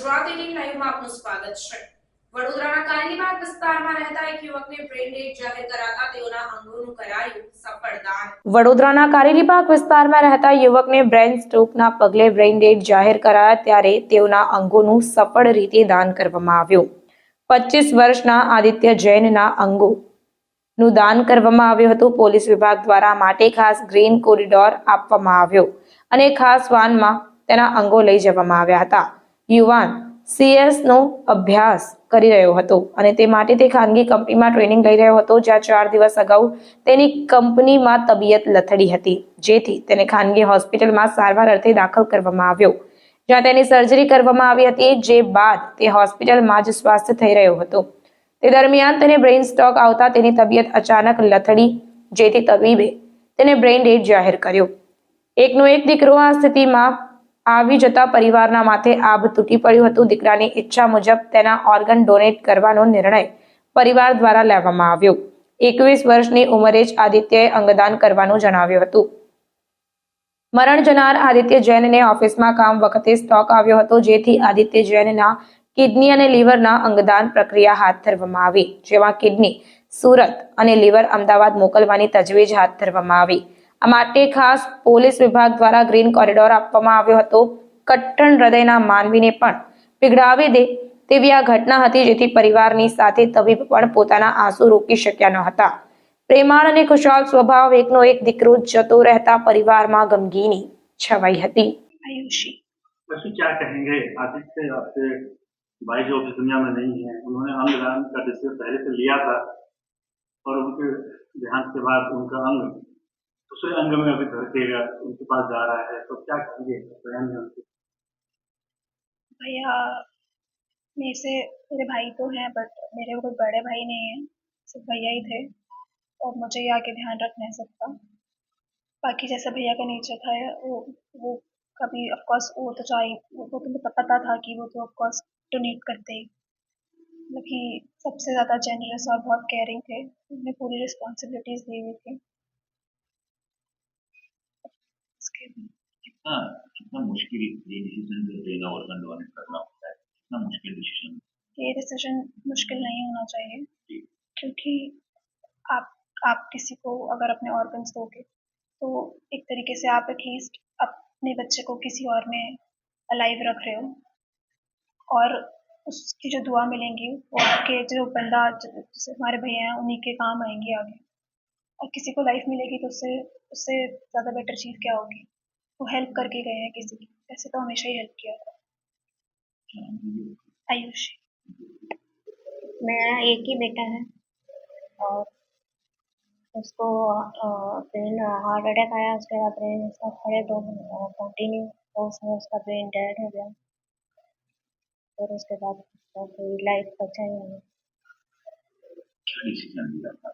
ગુજરાત 18 લાઈવમાં આપનું સ્વાગત છે। વડોદરાના કારેલીબાગ વિસ્તારમાં રહેતા એક યુવકને બ્રેન ડેડ જાહેર કરાતા તેઓના અંગોનું કરાયું સફળ દાન। વડોદરાના કારેલીબાગ વિસ્તારમાં રહેતા યુવકને બ્રેન સ્ટ્રોકના પગલે બ્રેન ડેડ જાહેર કરાયા ત્યારે તેઓના અંગોનું સફળ રીતે દાન કરવામાં આવ્યું। 25 વર્ષના આદિત્ય જૈનના અંગોનું દાન કરવામાં આવ્યું હતું। પોલીસ વિભાગ દ્વારા માટે ખાસ ગ્રીન કોરિડોર આપવામાં આવ્યો અને ખાસ વાનમાં તેના અંગો લઈ જવામાં આવ્યા હતા। યુવાન CS નો અભ્યાસ કરી રહ્યો હતો અને તે માટે તે ખાનગી કંપનીમાં ટ્રેનિંગ લઈ રહ્યો હતો, જ્યાં 4 દિવસ અગાઉ તેની કંપનીમાં તબિયત લથડી હતી, જેથી તેને ખાનગી હોસ્પિટલમાં સારવાર અર્થે દાખલ કરવામાં આવ્યો, જ્યાં તેની સર્જરી કરવામાં આવી હતી, જે બાદ તે હોસ્પિટલમાં જ સ્વાસ્થ્ય થઈ રહ્યો હતો। તે દરમિયાન તેને બ્રેઇન સ્ટ્રોક આવતા તેની તબિયત અચાનક લથડી, જેથી તબીબે તેને બ્રેઇન ડેડ જાહેર કર્યો। એકનો એક દીકરો આ સ્થિતિમાં આવી જતા પરિવારના માથે આભ તૂટી પડ્યું હતું। દીકરાની ઈચ્છા મુજબ તેના ઓર્ગન ડોનેટ કરવાનો નિર્ણય પરિવાર દ્વારા લેવામાં આવ્યો। 21 વર્ષની ઉંમરે જ આદિત્યએ અંગદાન કરવાનું જણાવ્યું હતું। મરણ જનાર આદિત્ય જૈનને ઓફિસમાં કામ વખતે સ્ટ્રોક આવ્યો હતો, જેથી આદિત્ય જૈનના કિડની અને લીવરના અંગદાન પ્રક્રિયા હાથ ધરવામાં આવી, જેમાં કિડની સુરત અને લીવર અમદાવાદ મોકલવાની તજવીજ હાથ ધરવામાં આવી। આ માટે ખાસ પોલીસ વિભાગ દ્વારા ગ્રીન કોરિડોર આપવામાં આવ્યો હતો। કટ્ટણ હૃદયના માનવીને પણ પીગળાવી દે તેવી આ ઘટના હતી, જેથી પરિવારની સાથે તબીબ પણ પોતાના આંસુ રોકી શક્યા ન હતા। પ્રેમાળ અને ખુશાલ સ્વભાવ, એકનો એક દીકરો જતો રહેતા પરિવારમાં ગમગીની છવાઈ હતી। आयुषी क्या कहेंगे? आदित्य आपके भाई जो अभी दुनिया में नहीं है, उन्होंने अंगदान का डिसीजन पहले से लिया था और उनके देहांत के बाद उनका अंग दूसरे अंग में अभी धड़केगा, उनके पास जा रहा है, तो क्या कहेंगे बयान में उनके? भैया मेरे से मेरे भाई तो हैं, बट मेरे कोई बड़े भाई नहीं है, सिर्फ भैया ही थे और मुझे ये आगे ध्यान रख नहीं सकता। बाकी जैसा भैया का नेचर था वो कभी ऑफ कोर्स वो तो चाहिए, वो तो मुझे पता था कि वो तो ऑफ कोर्स डोनेट करते ही, मतलब कि सबसे ज़्यादा जेनरस और बहुत केयरिंग थे। उन्हें पूरी रिस्पॉन्सिबिलिटीज दी हुई थी। कितना मुश्किल ये डिसीजन जो लेना ऑर्गन डोनेट करना होता है, कितना मुश्किल डिसीजन? ये डिसीजन मुश्किल नहीं होना चाहिए, क्योंकि आप किसी को अगर अपने ऑर्गन्स दोगे तो एक तरीके से आप एटलीस्ट अपने बच्चे को किसी और में अलाइव रख रहे हो, और उसकी जो दुआ मिलेंगी वो आपके जो बंदा जैसे हमारे भैया हैं उन्हीं के काम आएंगी आगे, और किसी को लाइफ मिलेगी तो उससे ज़्यादा बेटर चीज़ क्या होगी? वो हेल्प करके गए हैं किसी की, वैसे तो हमेशा ही हेल्प किया था। आयुष मेरा एक ही बेटा है और उसको ब्रेन हार्ट अटैक आया, उसके बाद ब्रेन उसका खड़े तो कंटिन्यू उसमें उसका ब्रेन डेड हो गया, और उसके बाद उसका कोई लाइफ बचा ही नहीं। क्या डिसीजन लिया था?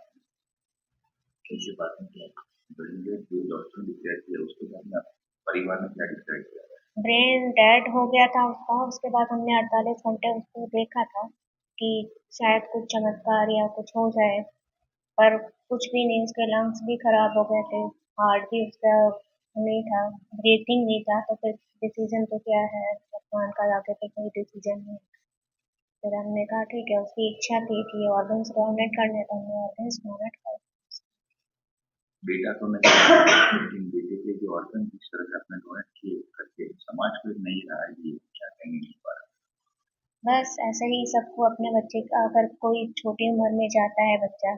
कैसे बात किया? जो डॉक्टर ने डिसाइड किया उसके बाद में परिवार ने क्या डिसाइड किया? ब्रेन डेड हो गया था उसका, उसके बाद हमने 48 घंटे उसको देखा था कि शायद कुछ चमत्कार या कुछ हो जाए, पर कुछ भी नहीं। उसके लंग्स भी खराब हो गए थे, हार्ट भी उसका नहीं था, ब्रीथिंग नहीं था, तो फिर डिसीजन तो क्या है, भगवान का आगे तो कोई डिसीजन नहीं। फिर हमने कहा ठीक है, उसकी इच्छा थी कि ऑर्गन्स डोनेट करने, तो हमने ऑर्गन्स डोनेट कर। बेटा तो नहीं, लेकिन बेटे के जो ऑर्गन जिस तरह से आपने डोनेट किए करके समाज को नहीं रहा, ये क्या कहेंगे इस बारे में? बस ऐसे ही सबको अपने बच्चे का, अगर कोई छोटी उम्र में जाता है बच्चा,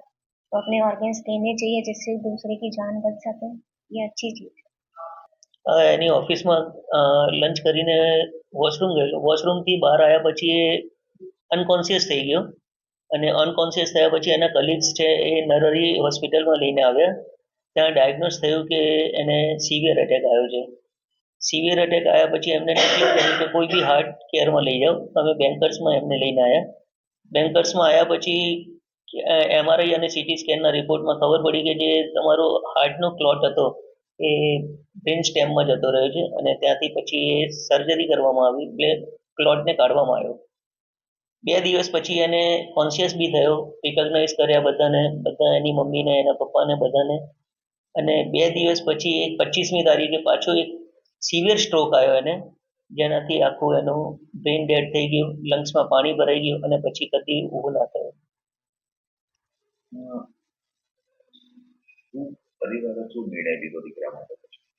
तो अपने ऑर्गन्स देने चाहिए जिससे दूसरे की जान बच सके, ये अच्छी चीज़ है। એની ઓફિસમાં લંચ કરીને વોશરૂમ ગયેલો, વોશરૂમથી બહાર આવ્યા પછી એ અનકોન્શિયસ થઈ ગયો, અને અનકોન્શિયસ થયા પછી એના કલીગ્સ છે એ નરહરી હોસ્પિટલમાં લઈને આવ્યા। ત્યાં ડાયગ્નોઝ થયું કે એને સિવિયર એટેક આવ્યો છે। સિવિયર એટેક આવ્યા પછી એમને નક્કી કર્યું કે કોઈ બી હાર્ટ કેરમાં લઈ જાઓ। અમે બેન્કર્સમાં એમને લઈને આવ્યા। બેન્કર્સમાં આવ્યા પછી MRI અને CT સ્કેનના રિપોર્ટમાં ખબર પડી કે જે તમારો હાર્ટનો ક્લોટ હતો એ બ્રેન સ્ટેમમાં જતો રહ્યો છે, અને ત્યાંથી પછી એ સર્જરી કરવામાં આવી, ક્લોટને કાઢવામાં આવ્યો। 2 દિવસ પછી એને કોન્શિયસ બી થયો, રિકોગ્નાઇઝ કર્યા બધાને, બધા એની મમ્મીને, એના પપ્પાને, બધાને, અને 2 દિવસ પછી 25મી તારીખે પાછો એક સિવિયર સ્ટ્રોક આવ્યો એને, જેનાથી આખું એનું બ્રેઇન ડેડ થઈ ગયું, લંગ્સમાં પાણી ભરાઈ ગયું અને પછી કદી ઊભું ના થયું. શું પરિવારે શું નિર્ણય લીધો દીકરા માટે?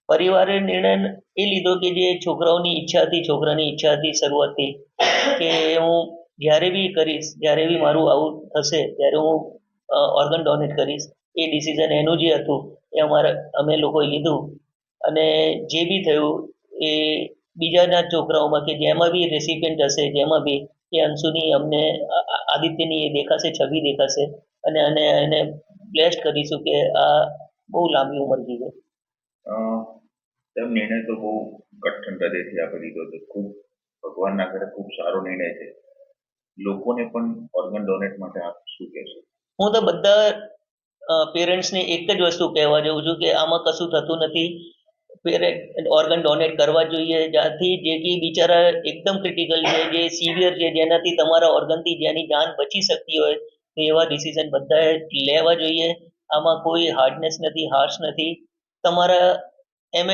પરિવારે નિર્ણય એ લીધો કે જે છોકરાની ઈચ્છા હતી શરૂઆતથી કે હું જ્યારે બી કરીશ, જ્યારે બી મારું આવું થશે ત્યારે હું ઓર્ગન ડોનેટ કરીશ. એ ડિસિઝન એનું જે હતું એ અમે લોકોએ લીધું અને જે બી થયું એ બીજાના છોકરાઓમાં કે જેમાં બી રેસિપિયન્ટ હશે, જેમાં બી એ અંશુની અમને આદિત્યની એ દેખાશે, છબી દેખાશે અને એને બ્લેસ્ડ કરીશું કે આ બહુ લાંબી ઉંમર જીવે. તેમ નિર્ણય તો બહુ કઠણ હૃદયથી આપણે લીધો છે. ખૂબ ભગવાનના ઘરે ખૂબ સારો નિર્ણય છે. લોકોને પણ ઓર્ગન ડોનેટ માટે આપ શું કહેશો? હું તો બધા પેરેન્ટ્સને એક જ વસ્તુ કહેવા જાઉં છું કે આમાં કશું થતું નથી. ઓર્ગન ડોનેટ કરવા જોઈએ. જ્યાંથી જે કે બિચારા એકદમ ક્રિટિકલ છે, જે સિવિયર છે, જેનાથી તમારા ઓર્ગનથી જેની જાન બચી શકતી હોય તો એવા ડિસિઝન બધાએ લેવા જોઈએ. આમાં કોઈ હાર્ડનેસ નથી, હાર્શ નથી. તમારા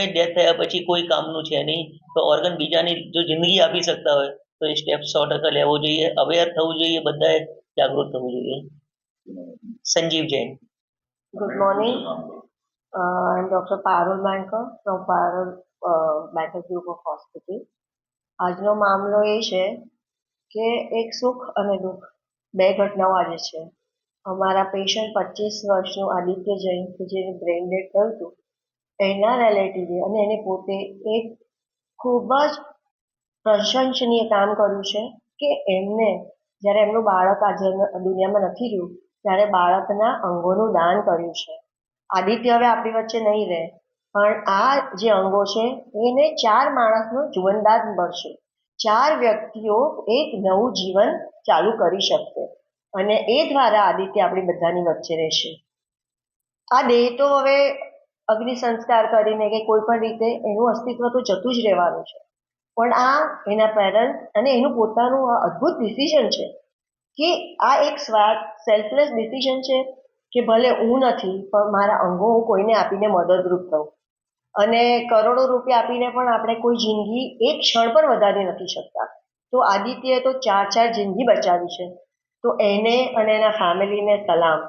ડેથ થયા પછી કોઈ કામનું છે નહીં, તો ઓર્ગન બીજાની જો જિંદગી આપી શકતા હોય તો એ સ્ટેપ 100% લેવો જોઈએ. અવેર થવું જોઈએ, બધાએ જાગૃત થવું જોઈએ. Sanjeev Jain. Good morning. I'm Dr. Parul Mankar from Parul Mankar Group of Hospital. આજનો મામલો એ છે કે એક સુખ અને દુઃખ બે ઘટનાઓ આજે છે. અમારા પેશન્ટ 25 વર્ષનું આદિત્ય જૈન કે જેને બ્રેઇન ડેડ થયું હતું, એના રિલેટિવે અને એને પોતે એક ખૂબ જ પ્રશંસનીય કામ કર્યું છે કે એમને જ્યારે એમનું બાળક આજે દુનિયામાં નથી રહ્યું ત્યારે બાળકના અંગોનું દાન કર્યું છે. આદિત્ય હવે આપણી વચ્ચે નહીં રહે, પણ આ જે અંગો છે એને 4 માણસનું જીવનદાન મળશે. 4 વ્યક્તિઓ એક નવું જીવન ચાલુ કરી શકશે અને એ દ્વારા આદિત્ય આપણી બધાની વચ્ચે રહેશે. આ દેહ તો હવે અગ્નિ સંસ્કાર કરીને કે કોઈ પણ રીતે એનું અસ્તિત્વ તો જતું જ રહેવાનું છે, પણ આ એના પેરેન્ટ્સ અને એનું પોતાનું અદ્ભુત ડિસિઝન છે કે આ એક સેલ્ફલેસ ડિસિઝન છે કે ભલે હું નથી પણ મારા અંગો હું કોઈને આપીને મદદરૂપ થઉં. અને કરોડો રૂપિયા આપીને પણ આપણે કોઈ જિંદગી એક ક્ષણ પર વધારી નથી શકતા. તો આદિત્યએ તો 4 જિંદગી બચાવી છે, તો એને અને એના ફેમિલીને સલામ.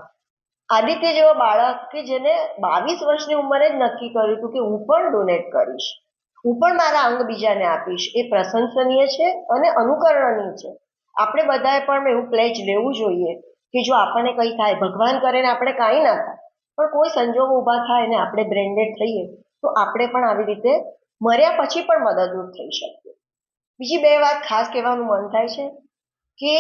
આદિત્ય જેવો બાળક કે જેને 22 વર્ષની ઉંમરે જ નક્કી કર્યું હતું કે હું પણ ડોનેટ કરીશ, હું પણ મારા અંગ બીજાને આપીશ, એ પ્રશંસનીય છે અને અનુકરણનીય છે. આપણે બધાએ પણ એવું પ્લેજ લેવું જોઈએ કે જો આપણને કંઈ થાય, ભગવાન કરે ને આપણે કાંઈ ના થાય, પણ કોઈ સંજોગ ઊભા થાય ને આપણે બ્રેઇન ડેડ થઈએ તો આપણે પણ આવી રીતે મર્યા પછી પણ મદદરૂપ થઈ શકીએ. બીજી 2 વાત ખાસ કહેવાનું મન થાય છે કે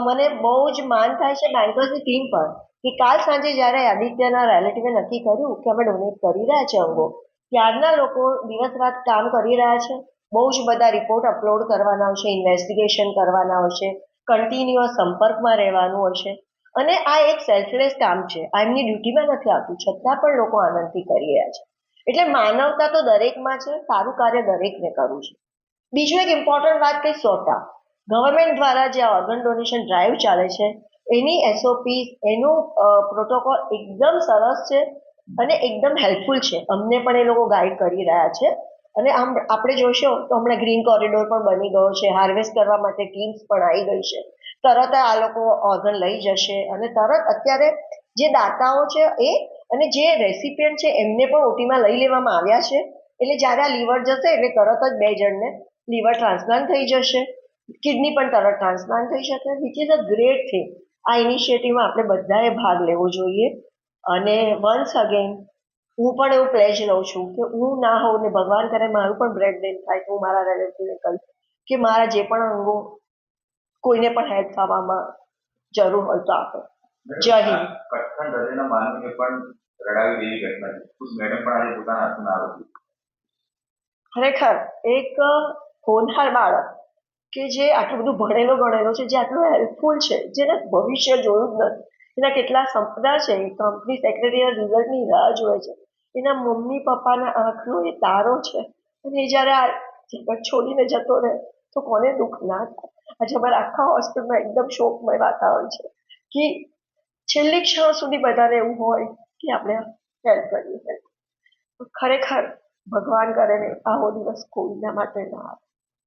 મને બહુ જ માન થાય છે બેન્કર્સની ટીમ પર કે કાલ સાંજે જ્યારે આદિત્યના રિલેટિવે નક્કી કર્યું કે અમે ડોનેટ કરી રહ્યા છે અંગો, ત્યારના લોકો દિવસ રાત કામ કરી રહ્યા છે. બહુ જ બધા રિપોર્ટ અપલોડ કરવાના હશે, ઇન્વેસ્ટિગેશન કરવાના હશે, કન્ટિન્યુઅસ સંપર્કમાં રહેવાનું હશે અને આ એક સેલ્ફલેસ કામ છે. આ એમની ડ્યુટીમાં નથી આવતું, છતાં પણ લોકો આનંદથી કરી રહ્યા છે. એટલે માનવતા તો દરેકમાં છે, સારું કાર્ય દરેકને કરવું છે. બીજું એક ઇમ્પોર્ટન્ટ વાત કંઈ સોટા ગવર્મેન્ટ દ્વારા જે ઓર્ગન ડોનેશન ડ્રાઈવ ચાલે છે એની એસઓપી, એનું પ્રોટોકોલ એકદમ સરસ છે અને એકદમ હેલ્પફુલ છે. અમને પણ એ લોકો ગાઈડ કરી રહ્યા છે અને આમ આપણે જોશો તો હમણાં ગ્રીન કોરિડોર પણ બની ગયો છે, હાર્વેસ્ટ કરવા માટે ટીમ્સ પણ આવી ગઈ છે. તરત આ લોકો ઓર્ગન લઈ જશે અને તરત અત્યારે જે દાતાઓ છે એ અને જે રેસિપિયન્ટ છે એમને પણ ઓટીમાં લઈ લેવામાં આવ્યા છે. એટલે જ્યારે આ લીવર જશે એટલે તરત જ 2 જણને લીવર ટ્રાન્સપ્લાન્ટ થઈ જશે, કિડની પણ તરત ટ્રાન્સપ્લાન્ટ થઈ શકે, which is a great thing. આ ઇનિશિયેટિવમાં આપણે બધાએ ભાગ લેવો જોઈએ અને વન્સ અગેન હું પણ એવું પ્લેજ લઉં છું કે હું ના હોઉં ને ભગવાન કરે મારું પણ બ્રેડ ડેડ થાય તો હું મારા રિલેટિવને કહીશ કે મારા જે પણ અંગો કોઈને પણ હેલ્પ થવામાં જરૂર હોય તો આપે. જય હિન્દ. કઠણ હૃદયના માનવીને પણ રડાવી દેવી ઘટના છે. મેડમ પણ આજે પોતાના હાથમાં આરોગ્ય ખરેખર એક હોનહાર બાળક કે જે આટલું બધું ભણેલો ગણેલો છે, જે આટલું હેલ્પફુલ છે, જેને ભવિષ્ય જોયું જ નથી, એના કેટલા સપના છે, કંપની સેક્રેટરીના રિઝલ્ટની રાહ જોવે છે, એના મમ્મી પપ્પાના આંખનો એ તારો છે અને એ જ્યારે આ જગત છોડીને જતો રહે તો કોને દુઃખ ના થાય. આજે અમારા આખા હોસ્પિટલમાં એકદમ શોકમય વાતાવરણ છે કે છેલ્લી ક્ષણ સુધી બધાને એવું હોય કે આપણે હેલ્પ કરીએ. ખરેખર ભગવાન કરે ને આવો દિવસ કોઈના માટે ના આવે.